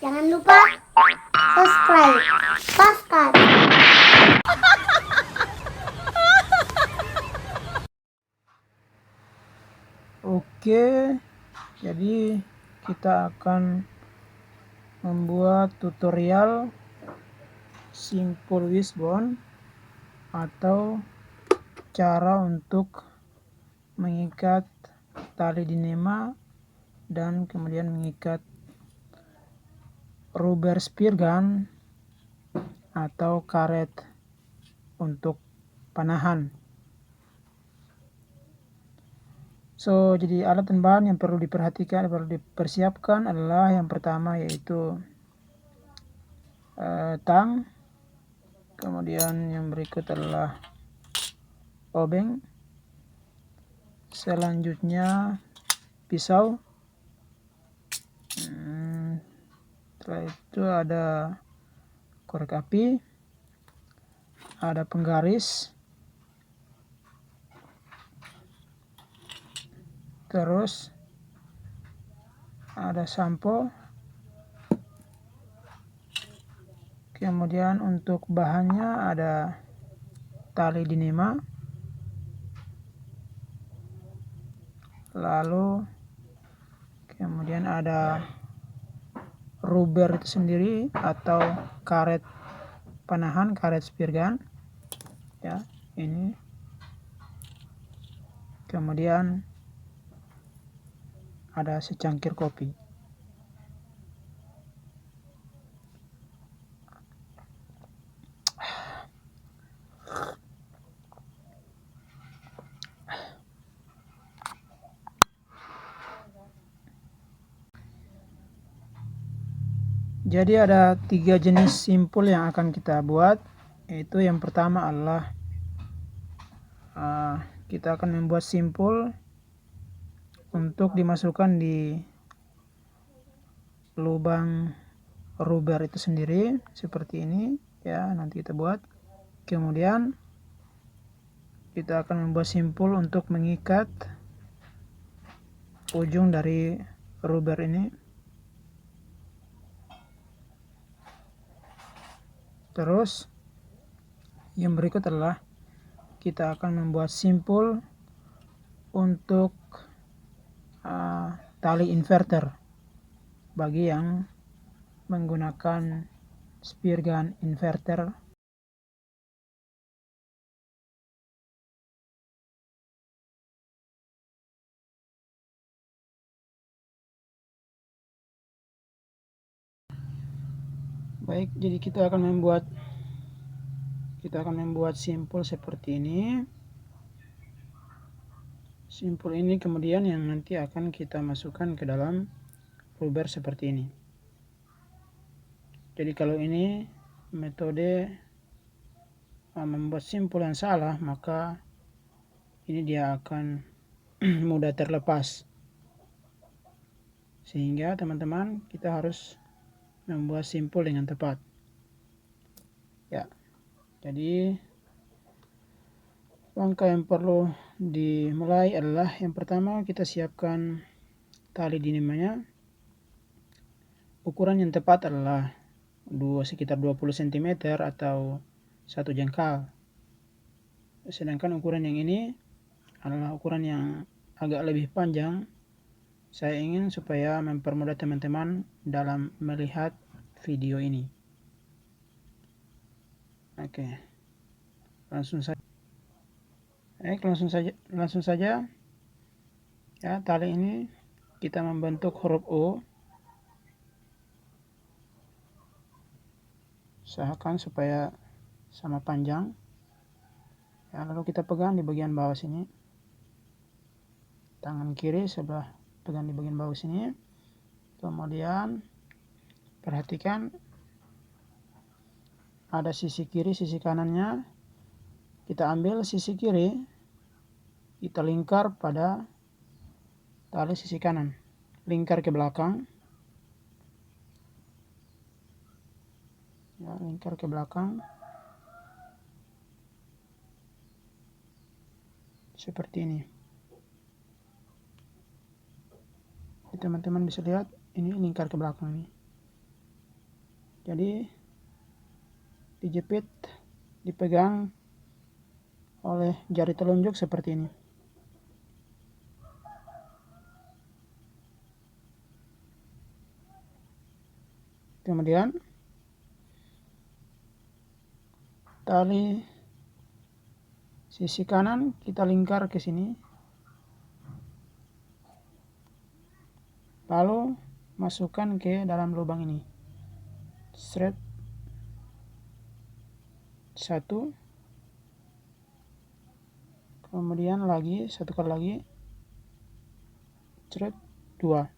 Jangan lupa subscribe. Pascal. Oke, jadi kita akan membuat tutorial simple wishbone atau cara untuk mengikat tali dinema dan kemudian mengikat rubber spear gun atau karet untuk panahan. Jadi alat dan bahan yang perlu diperhatikan, perlu dipersiapkan adalah yang pertama yaitu tang, kemudian yang berikut adalah obeng, selanjutnya pisau, setelah itu ada korek api, ada penggaris, terus ada sampo, kemudian untuk bahannya ada tali dinema, lalu kemudian ada rubber itu sendiri atau karet panahan, karet spear gun ya, ini. Kemudian ada secangkir kopi. Jadi ada 3 jenis simpul yang akan kita buat, yaitu yang pertama adalah kita akan membuat simpul untuk dimasukkan di lubang rubber itu sendiri seperti ini ya, nanti kita buat. Kemudian kita akan membuat simpul untuk mengikat ujung dari rubber ini. Terus yang berikut adalah kita akan membuat simpul untuk tali inverter bagi yang menggunakan spear gun inverter. Baik, jadi kita akan membuat simpul seperti ini. Simpul ini kemudian yang nanti akan kita masukkan ke dalam rubber seperti ini. Jadi kalau ini metode membuat simpul yang salah, maka ini dia akan mudah terlepas. Sehingga teman-teman, kita harus membuat simpul dengan tepat ya. Jadi langkah yang perlu dimulai adalah yang pertama kita siapkan tali dinemanya. Ukuran yang tepat adalah sekitar 20 cm atau 1 jengkal. Sedangkan ukuran yang ini adalah ukuran yang agak lebih panjang. Saya ingin supaya mempermudah teman-teman dalam melihat video ini. Oke, langsung saja ya, tali ini kita membentuk huruf O, usahakan supaya sama panjang ya, lalu kita pegang di bagian bawah sini, tangan kiri sebelah pegang di bagian bawah sini. Kemudian perhatikan ada sisi kiri, sisi kanannya. Kita ambil sisi kiri, kita lingkar pada tali sisi kanan, lingkar ke belakang ya, lingkar ke belakang seperti ini. Teman-teman bisa lihat ini lingkar ke belakang ini. Jadi dijepit, dipegang oleh jari telunjuk seperti ini. Kemudian tali sisi kanan kita lingkar ke sini, lalu masukkan ke dalam lubang ini. Thread 1, kemudian lagi satu kali lagi thread 2.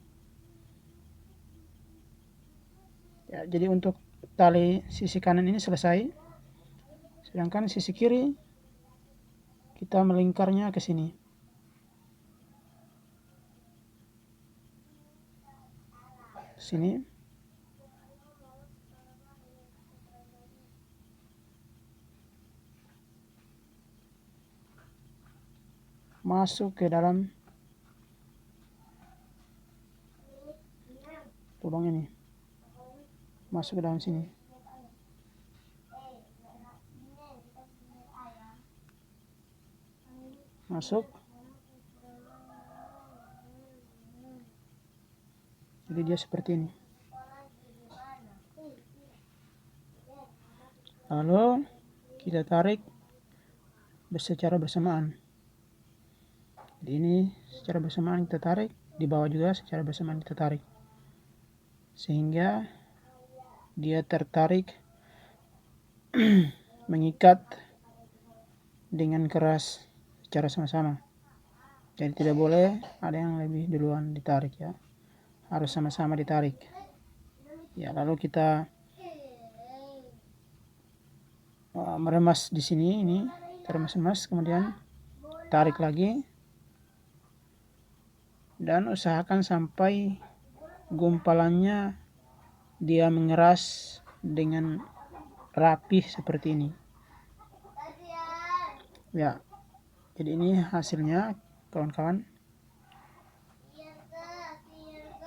Ya, jadi untuk tali sisi kanan ini selesai, sedangkan sisi kiri kita melingkarnya ke sini. Sini. Masuk ke dalam lubang ini. Masuk ke dalam sini. Masuk. Jadi dia seperti ini. Lalu kita tarik secara bersamaan. Jadi ini secara bersamaan kita tarik, di bawah juga secara bersamaan kita tarik, sehingga dia tertarik mengikat dengan keras secara sama-sama. Jadi tidak boleh ada yang lebih duluan ditarik ya, harus sama-sama ditarik ya. Lalu kita meremas di sini, ini remas-remas, kemudian tarik lagi dan usahakan sampai gumpalannya dia mengeras dengan rapih seperti ini ya. Jadi ini hasilnya kawan-kawan.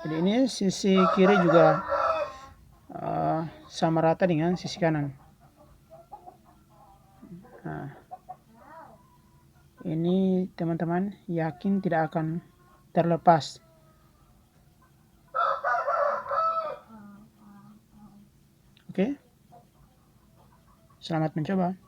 Jadi ini sisi kiri juga sama rata dengan sisi kanan. Nah, ini teman-teman yakin tidak akan terlepas. Oke, selamat mencoba.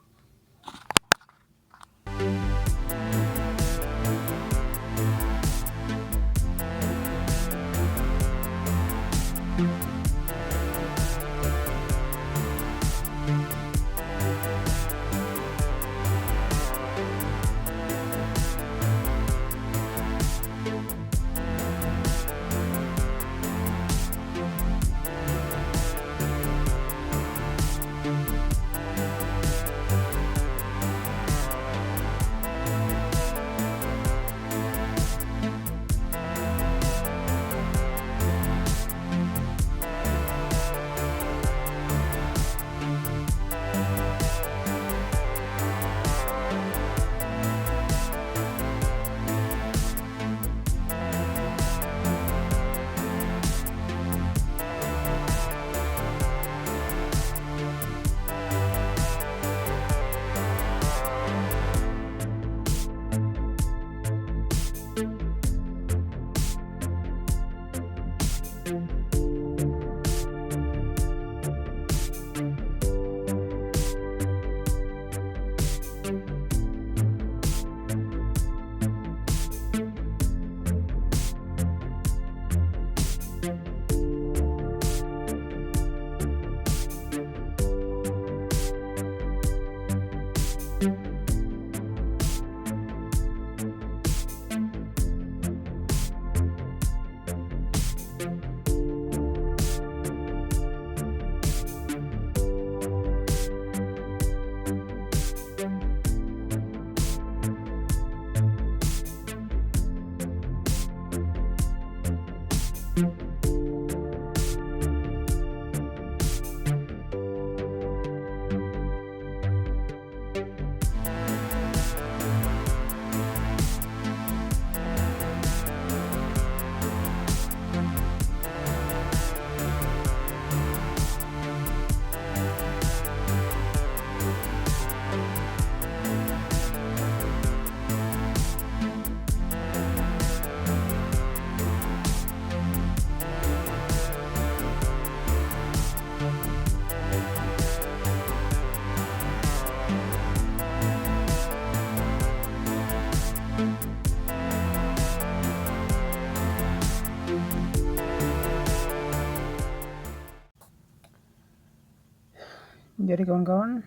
Jadi kawan-kawan,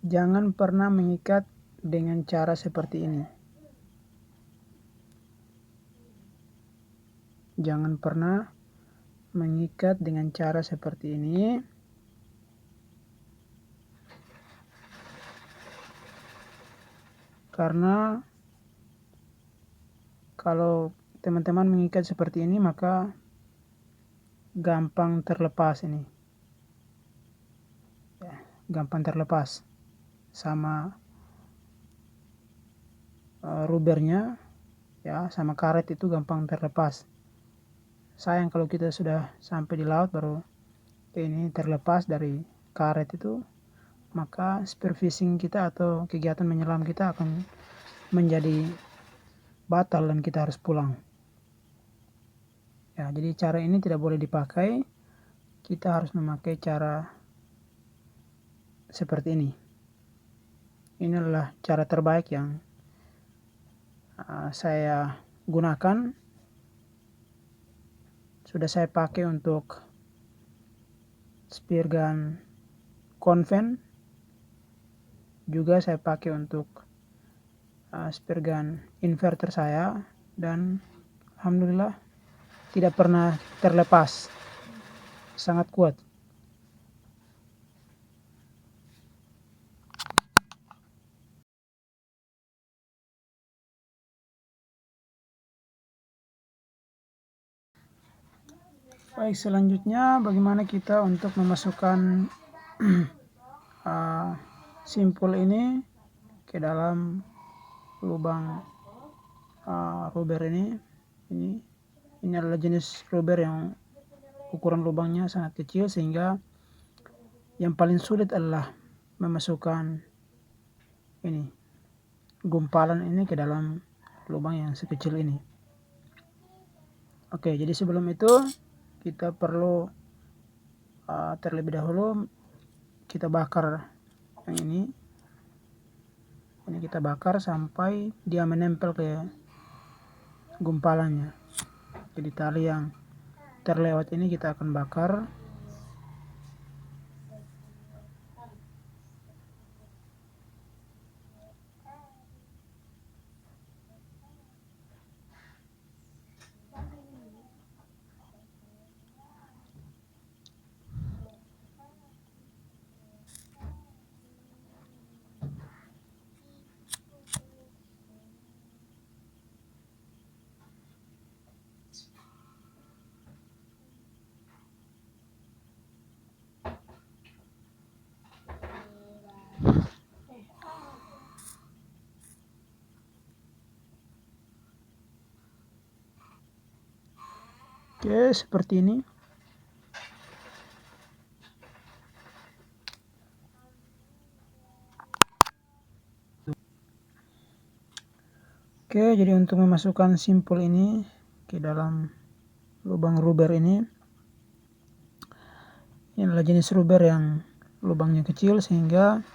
jangan pernah mengikat dengan cara seperti ini. Jangan pernah mengikat dengan cara seperti ini. Karena kalau teman-teman mengikat seperti ini, maka gampang terlepas ini. Ya, gampang terlepas sama rubbernya, ya, sama karet itu gampang terlepas. Sayang kalau kita sudah sampai di laut baru ini terlepas dari karet itu, maka spearfishing kita atau kegiatan menyelam kita akan menjadi batal dan kita harus pulang. Ya, jadi cara ini tidak boleh dipakai. Kita harus memakai cara seperti ini. Ini adalah cara terbaik yang saya gunakan. Sudah saya pakai untuk spear gun konven, juga saya pakai untuk spear gun inverter saya, dan alhamdulillah tidak pernah terlepas, sangat kuat. Baik, selanjutnya bagaimana kita untuk memasukkan simpul ini ke dalam lubang rubber ini. Ini adalah jenis rubber yang ukuran lubangnya sangat kecil, sehingga yang paling sulit adalah memasukkan ini gumpalan ini ke dalam lubang yang sekecil ini. Oke, jadi sebelum itu kita perlu terlebih dahulu kita bakar yang ini. Ini kita bakar sampai dia menempel ke gumpalannya. Jadi tali yang terlewat ini kita akan bakar. Oke, seperti ini. Oke, jadi untuk memasukkan simpul ini ke dalam lubang rubber ini adalah jenis rubber yang lubangnya kecil, sehingga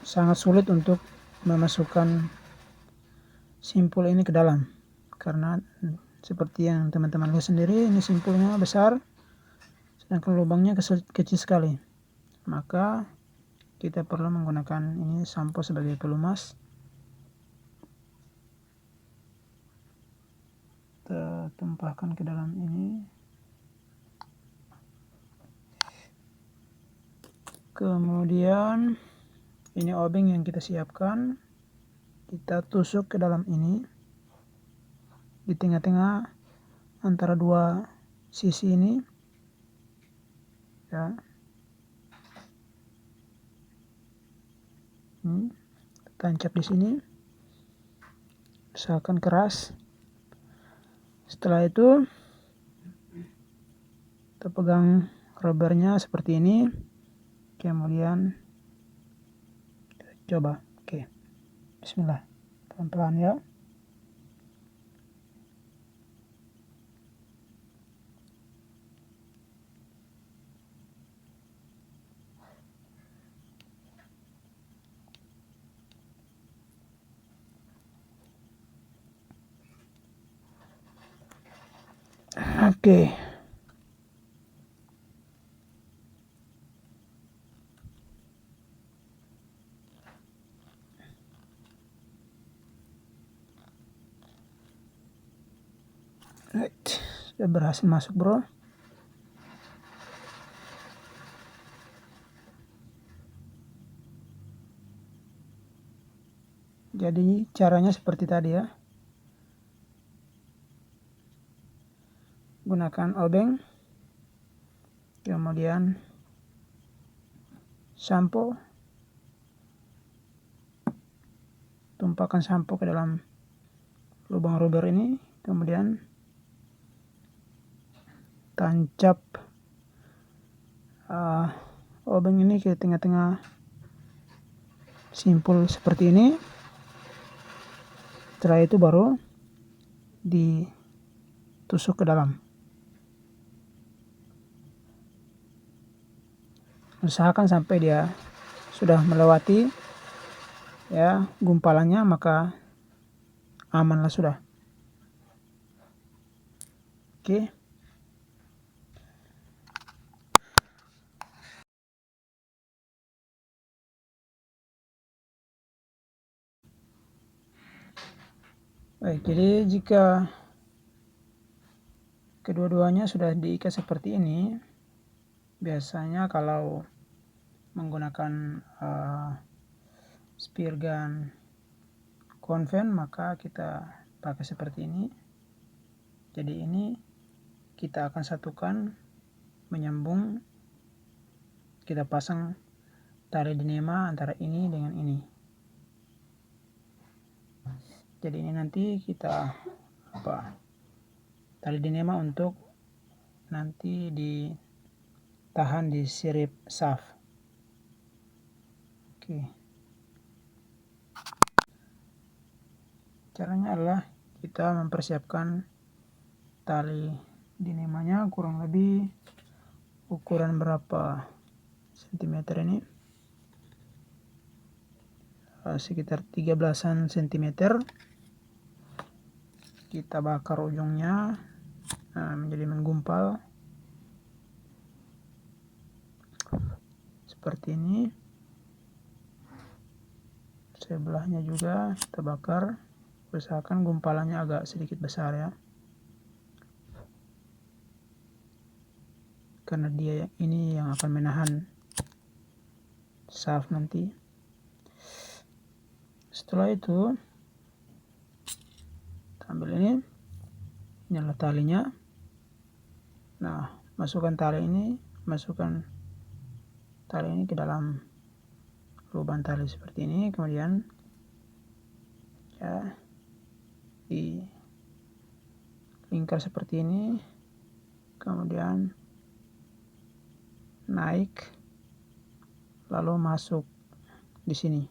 sangat sulit untuk memasukkan simpul ini ke dalam. Karena seperti yang teman-teman lihat sendiri, ini simpulnya besar, sedangkan lubangnya kecil sekali. Maka kita perlu menggunakan ini sampo sebagai pelumas. Kita tumpahkan ke dalam ini. Kemudian ini obeng yang kita siapkan, kita tusuk ke dalam ini di tengah-tengah antara dua sisi ini, ya. Tancap di sini, usahakan keras. Setelah itu kita pegang rubbernya seperti ini, kemudian kita coba. Oke, bismillah, pelan-pelan ya. Oke. Right. Sudah berhasil masuk, bro. Jadi caranya seperti tadi ya. Gunakan obeng, kemudian sampo, tumpahkan sampo ke dalam lubang rubber ini, kemudian tancap obeng ini ke tengah-tengah simpul seperti ini. Setelah itu baru ditusuk ke dalam. Usahakan sampai dia sudah melewati ya gumpalannya, maka amanlah sudah. Oke. Baik, jadi jika kedua-duanya sudah diikat seperti ini, biasanya kalau menggunakan spear gun konven maka kita pakai seperti ini. Jadi ini kita akan satukan, menyambung, kita pasang tali dinema antara ini dengan ini. Jadi ini nanti kita tali dinema untuk nanti ditahan di sirip shaft. Oke. Caranya adalah kita mempersiapkan tali dinemanya kurang lebih ukuran berapa sentimeter ini, sekitar 13 cm. Kita bakar ujungnya menjadi menggumpal seperti ini. Sebelahnya juga kita bakar, usahakan gumpalannya agak sedikit besar ya, karena dia ini yang akan menahan shaft nanti. Setelah itu ambil ini adalah talinya. Nah, masukkan tali ini ke dalam lubang tali seperti ini, kemudian ya dilingkar seperti ini, kemudian naik lalu masuk di sini.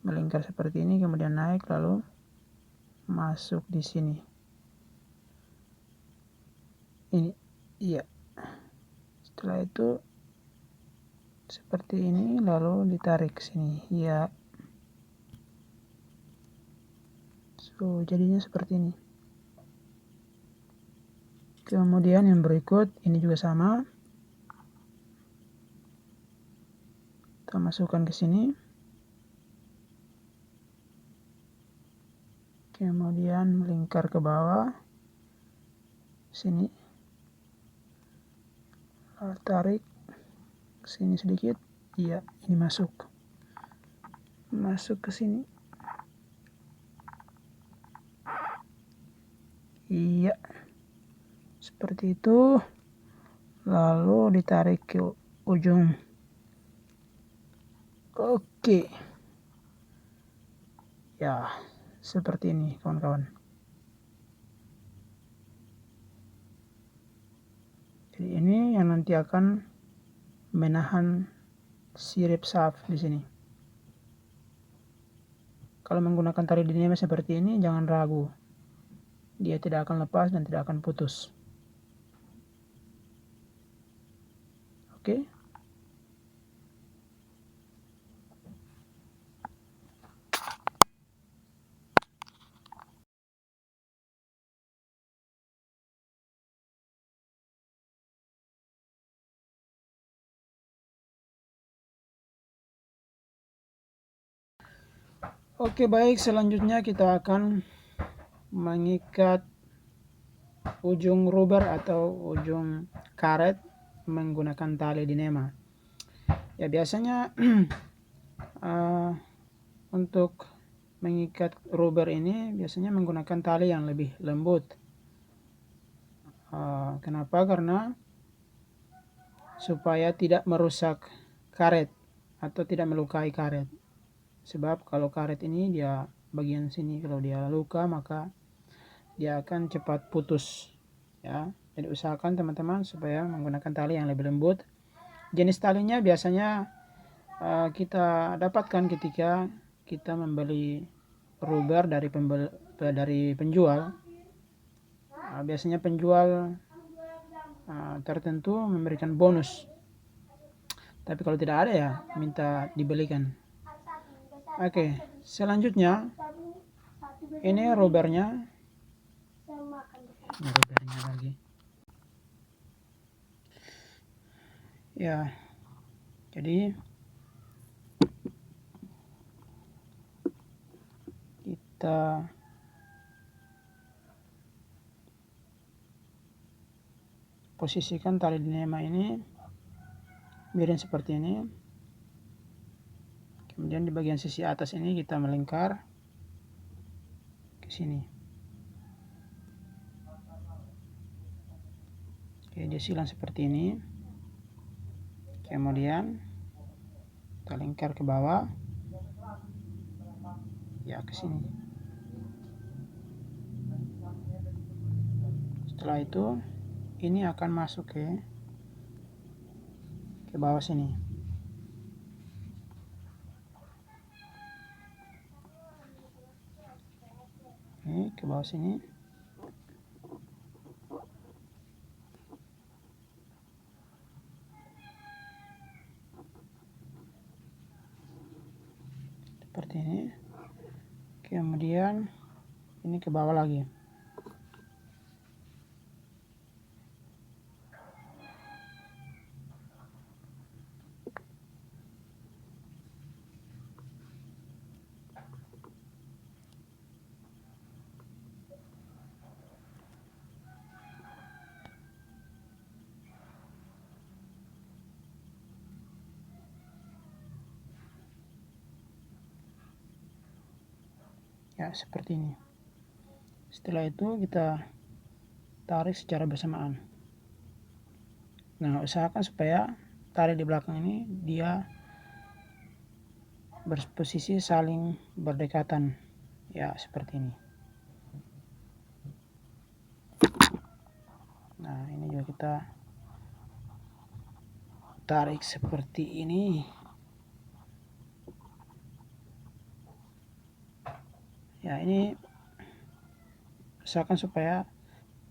Melingkar seperti ini, kemudian naik lalu masuk di sini. Ini iya. Setelah itu seperti ini lalu ditarik ke sini. Iya. So, jadinya seperti ini. Kemudian yang berikut ini juga sama. Kita masukkan ke sini. Kemudian melingkar ke bawah sini, lalu tarik ke sini sedikit. Iya, ini masuk ke sini. Iya, seperti itu, lalu ditarik ke ujung. Oke ya, seperti ini kawan-kawan. Jadi ini yang nanti akan menahan sirip shaft di sini. Kalau menggunakan tali dinema seperti ini, jangan ragu, dia tidak akan lepas dan tidak akan putus. Oke. Oke, baik, selanjutnya kita akan mengikat ujung rubber atau ujung karet menggunakan tali dinema. Ya biasanya untuk mengikat rubber ini biasanya menggunakan tali yang lebih lembut. Kenapa? Karena supaya tidak merusak karet atau tidak melukai karet. Sebab kalau karet ini dia bagian sini kalau dia luka maka dia akan cepat putus ya. Jadi usahakan teman-teman supaya menggunakan tali yang lebih lembut. Jenis talinya biasanya kita dapatkan ketika kita membeli rubber dari penjual. Biasanya penjual tertentu memberikan bonus, tapi kalau tidak ada ya minta dibelikan. Oke, selanjutnya ini rubbernya lagi ya. Jadi kita posisikan tali dinema ini miring seperti ini. Kemudian di bagian sisi atas ini kita melingkar ke sini. Oke, dia silang seperti ini. Kemudian kita lingkar ke bawah. Ya, ke sini. Setelah itu ini akan masuk ke bawah sini. Ini ke bawah sini. Seperti ini. Kemudian ini ke bawah lagi. Ya, seperti ini. Setelah itu kita tarik secara bersamaan. Nah, usahakan supaya tali di belakang ini dia berposisi saling berdekatan. Ya, seperti ini. Nah, ini juga kita tarik seperti ini. Ya, ini usahakan supaya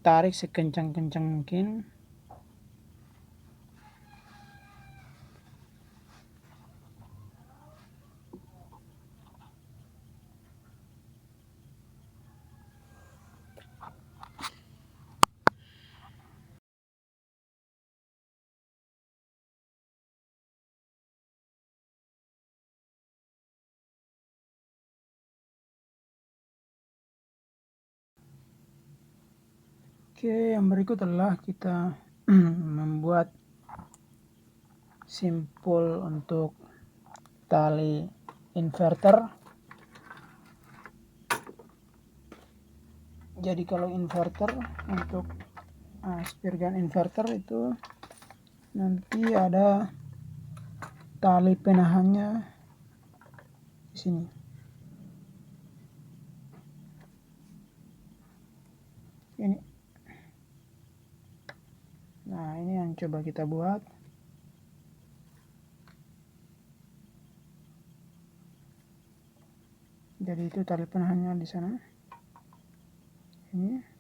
tarik sekencang-kencang mungkin. Oke, yang berikut adalah kita membuat simpul untuk tali inverter. Jadi kalau inverter untuk spear gun inverter itu nanti ada tali penahannya di sini. Ini. Nah, ini yang coba kita buat. Jadi itu tali penahannya di sana. Ini.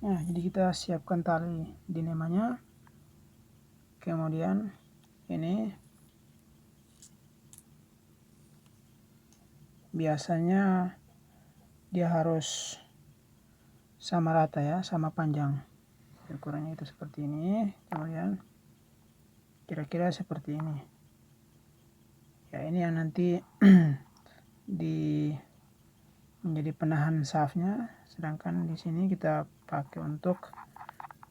Nah, jadi kita siapkan tali dinemanya, kemudian ini biasanya dia harus sama rata ya, sama panjang. Ukurannya itu seperti ini, kemudian kira-kira seperti ini ya. Ini yang nanti menjadi penahan shaftnya, sedangkan di sini kita pakai untuk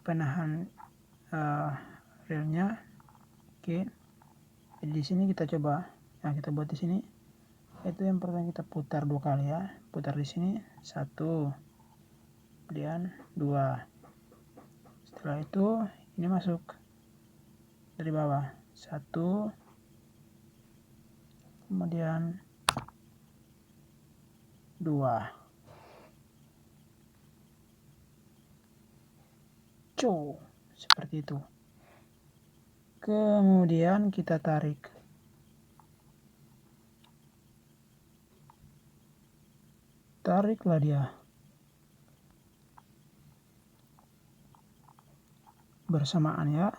penahan relnya. Oke, jadi di sini kita coba, nah kita buat di sini. Itu yang pertama kita putar 2 kali ya, putar di sini 1, kemudian 2. Setelah itu ini masuk dari bawah 1, kemudian 2. Seperti itu. Kemudian kita tarik. Tariklah dia. Bersamaan ya.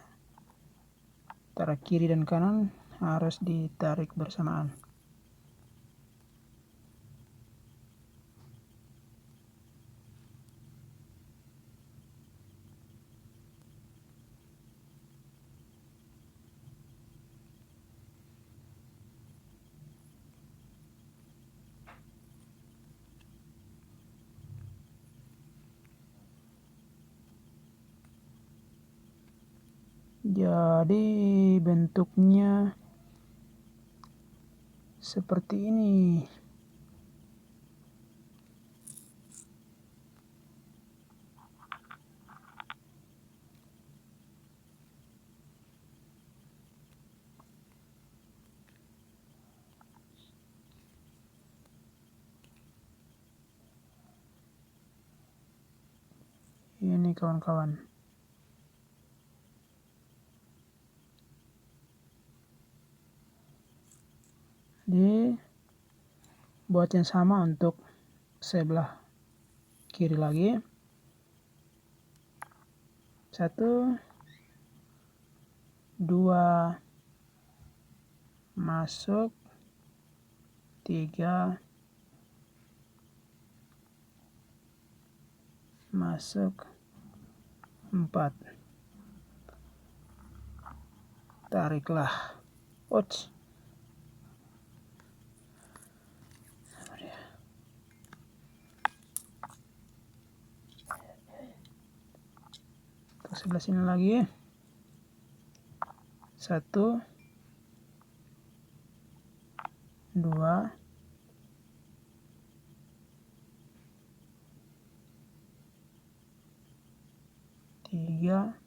Antara kiri dan kanan harus ditarik bersamaan. Jadi bentuknya seperti ini. Ini kawan-kawan. Jadi buat yang sama untuk sebelah kiri lagi. 1, 2, masuk, 3, masuk, 4. Tariklah. Ouch. Ke sebelah sini lagi. 1, 2, 3,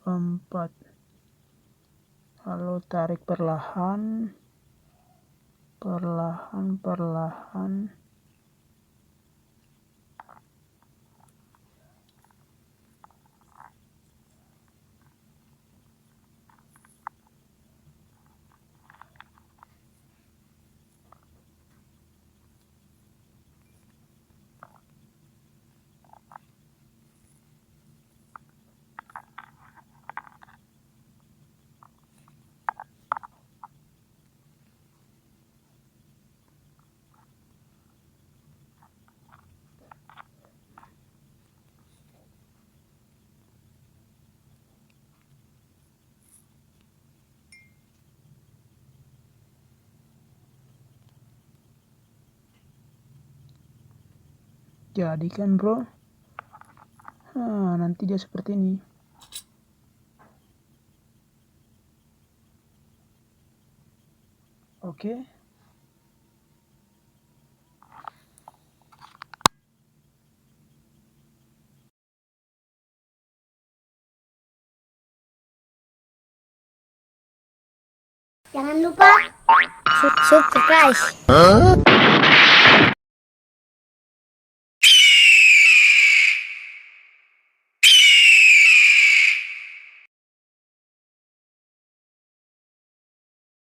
4. Lalu tarik perlahan, perlahan. Jadi kan bro, nanti dia seperti ini. Oke. Jangan lupa subscribe.